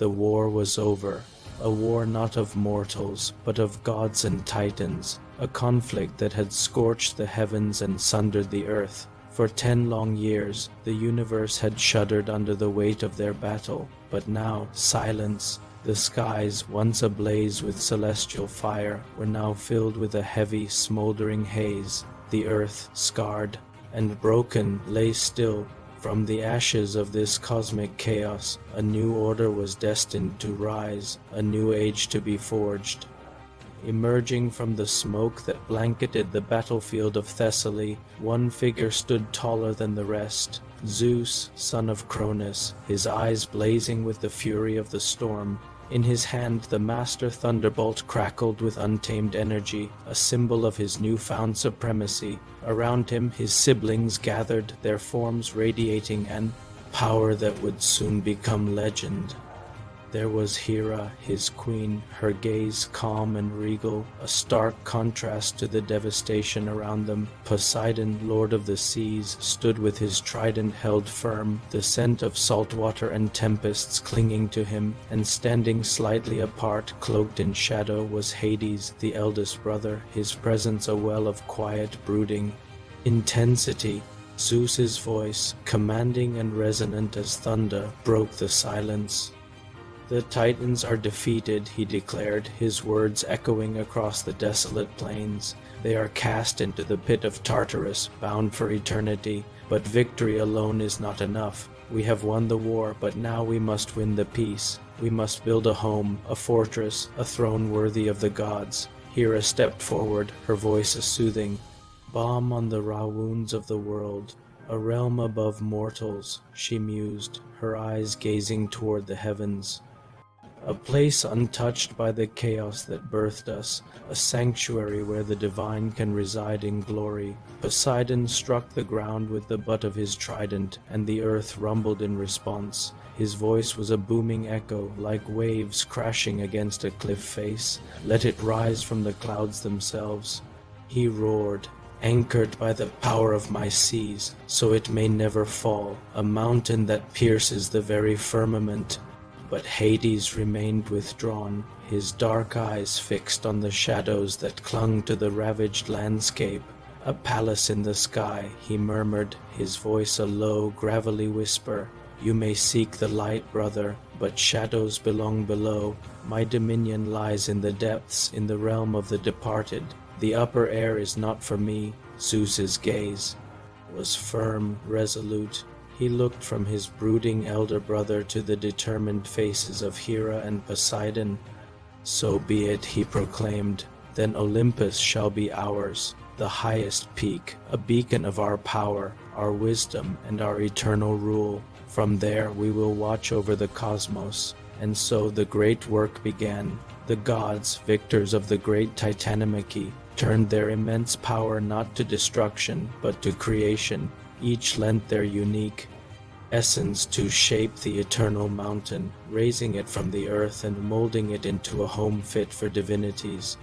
The war was over. A war not of mortals, but of gods and titans. A conflict that had scorched the heavens and sundered the earth. For 10 long years, the universe had shuddered under the weight of their battle. But now, silence. The skies, once ablaze with celestial fire, were now filled with a heavy, smoldering haze. The earth, scarred and broken, lay still. From the ashes of this cosmic chaos, a new order was destined to rise, a new age to be forged. Emerging from the smoke that blanketed the battlefield of Thessaly, one figure stood taller than the rest. Zeus, son of Cronus, his eyes blazing with the fury of the storm. In his hand the master thunderbolt crackled with untamed energy, a symbol of his newfound supremacy. Around him his siblings gathered, their forms radiating an power that would soon become legend. There was Hera, his queen, her gaze calm and regal, a stark contrast to the devastation around them. Poseidon, lord of the seas, stood with his trident held firm, the scent of salt water and tempests clinging to him, and standing slightly apart, cloaked in shadow, was Hades, the eldest brother, his presence a well of quiet brooding intensity. Zeus's voice, commanding and resonant as thunder, broke the silence. "The Titans are defeated," he declared, his words echoing across the desolate plains. "They are cast into the pit of Tartarus, bound for eternity. But victory alone is not enough. We have won the war, but now we must win the peace. We must build a home, a fortress, a throne worthy of the gods." Hera stepped forward, her voice a soothing balm on the raw wounds of the world. "A realm above mortals," she mused, her eyes gazing toward the heavens. "A place untouched by the chaos that birthed us, a sanctuary where the divine can reside in glory." Poseidon struck the ground with the butt of his trident, and the earth rumbled in response. His voice was a booming echo, like waves crashing against a cliff face. "Let it rise from the clouds themselves," he roared. "Anchored by the power of my seas, so it may never fall, a mountain that pierces the very firmament." But Hades remained withdrawn, his dark eyes fixed on the shadows that clung to the ravaged landscape. "A palace in the sky," he murmured, his voice a low, gravelly whisper. "You may seek the light, brother, but shadows belong below. My dominion lies in the depths, in the realm of the departed. The upper air is not for me." Zeus's gaze was firm, resolute. He looked from his brooding elder brother to the determined faces of Hera and Poseidon. "So be it," he proclaimed. "Then Olympus shall be ours, the highest peak, a beacon of our power, our wisdom, and our eternal rule. From there we will watch over the cosmos." And so the great work began. The gods, victors of the great Titanomachy, turned their immense power not to destruction, but to creation. Each lent their unique essence to shape the eternal mountain, raising it from the earth and molding it into a home fit for divinities.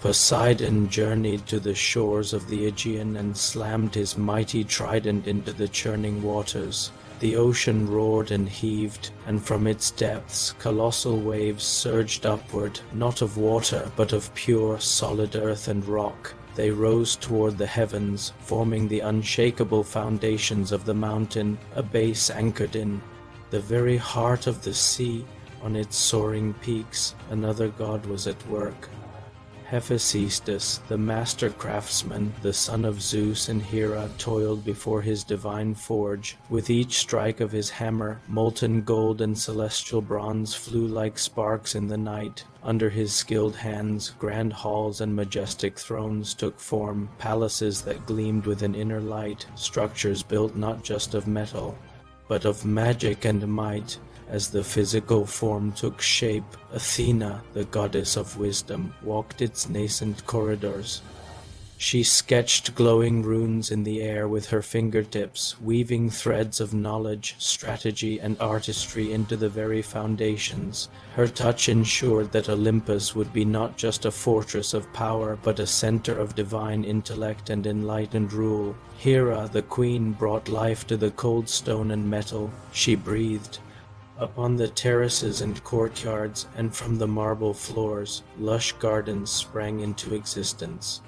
Poseidon journeyed to the shores of the Aegean and slammed his mighty trident into the churning waters. The ocean roared and heaved, and from its depths colossal waves surged upward, not of water, but of pure, solid earth and rock. They rose toward the heavens, forming the unshakable foundations of the mountain, a base anchored in the very heart of the sea. On its soaring peaks, another god was at work. Hephaestus, the master craftsman, the son of Zeus and Hera, toiled before his divine forge. With each strike of his hammer, molten gold and celestial bronze flew like sparks in the night. Under his skilled hands, grand halls and majestic thrones took form, palaces that gleamed with an inner light, structures built not just of metal, but of magic and might. As the physical form took shape, Athena, the goddess of wisdom, walked its nascent corridors. She sketched glowing runes in the air with her fingertips, weaving threads of knowledge, strategy, and artistry into the very foundations. Her touch ensured that Olympus would be not just a fortress of power, but a center of divine intellect and enlightened rule. Hera, the queen, brought life to the cold stone and metal. She breathed Upon the terraces and courtyards, and from the marble floors, lush gardens sprang into existence.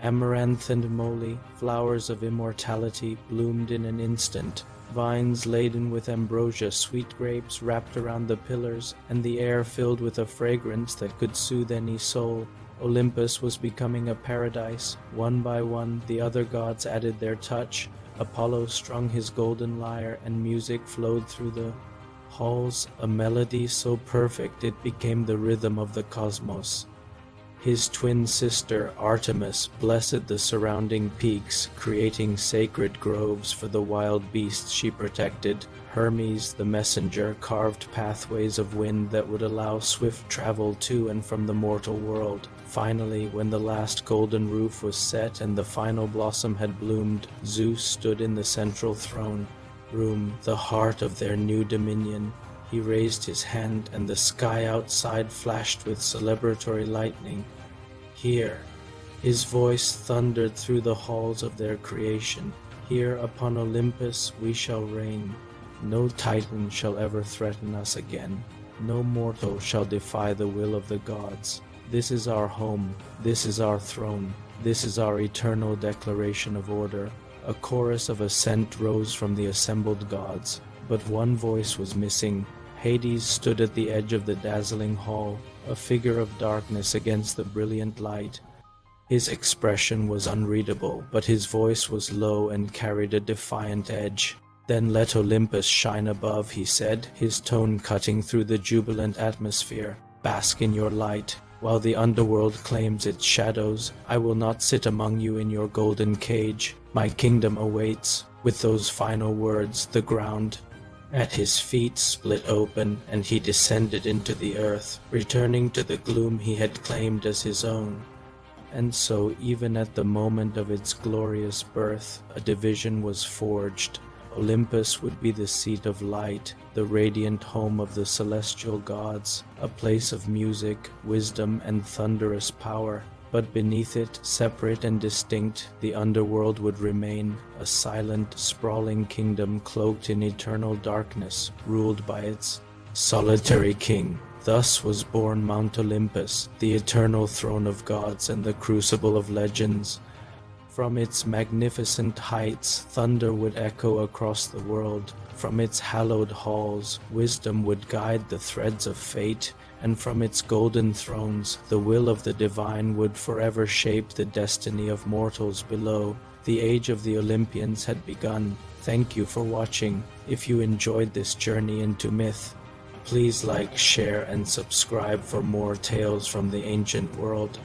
Amaranth and moly, flowers of immortality, bloomed in an instant. Vines laden with ambrosia, sweet grapes wrapped around the pillars, and the air filled with a fragrance that could soothe any soul. Olympus was becoming a paradise. One by one, the other gods added their touch. Apollo strung his golden lyre, and music flowed through the halls, a melody so perfect it became the rhythm of the cosmos. His twin sister, Artemis, blessed the surrounding peaks, creating sacred groves for the wild beasts she protected. Hermes, the messenger, carved pathways of wind that would allow swift travel to and from the mortal world. Finally, when the last golden roof was set and the final blossom had bloomed, Zeus stood in the central throne room, the heart of their new dominion. He raised his hand, and the sky outside flashed with celebratory lightning. Here, his voice thundered through the halls of their creation. Here upon Olympus we shall reign. No Titan shall ever threaten us again. No mortal shall defy the will of the gods. This is our home. This is our throne. This is our eternal declaration of order. A chorus of assent rose from the assembled gods, but one voice was missing. Hades stood at the edge of the dazzling hall, a figure of darkness against the brilliant light. His expression was unreadable, but his voice was low and carried a defiant edge. "Then let Olympus shine above," he said, his tone cutting through the jubilant atmosphere. "Bask in your light. While the underworld claims its shadows, I will not sit among you in your golden cage. My kingdom awaits." With those final words, the ground at his feet split open, and he descended into the earth, returning to the gloom he had claimed as his own. And so, even at the moment of its glorious birth, a division was forged. Olympus would be the seat of light, the radiant home of the celestial gods, a place of music, wisdom, and thunderous power. But beneath it, separate and distinct, the underworld would remain, a silent, sprawling kingdom cloaked in eternal darkness, ruled by its solitary king. Thus was born Mount Olympus, the eternal throne of gods and the crucible of legends. From its magnificent heights, thunder would echo across the world. From its hallowed halls, wisdom would guide the threads of fate, and from its golden thrones, the will of the divine would forever shape the destiny of mortals below. The age of the Olympians had begun. Thank you for watching. If you enjoyed this journey into myth, please like, share, and subscribe for more tales from the ancient world.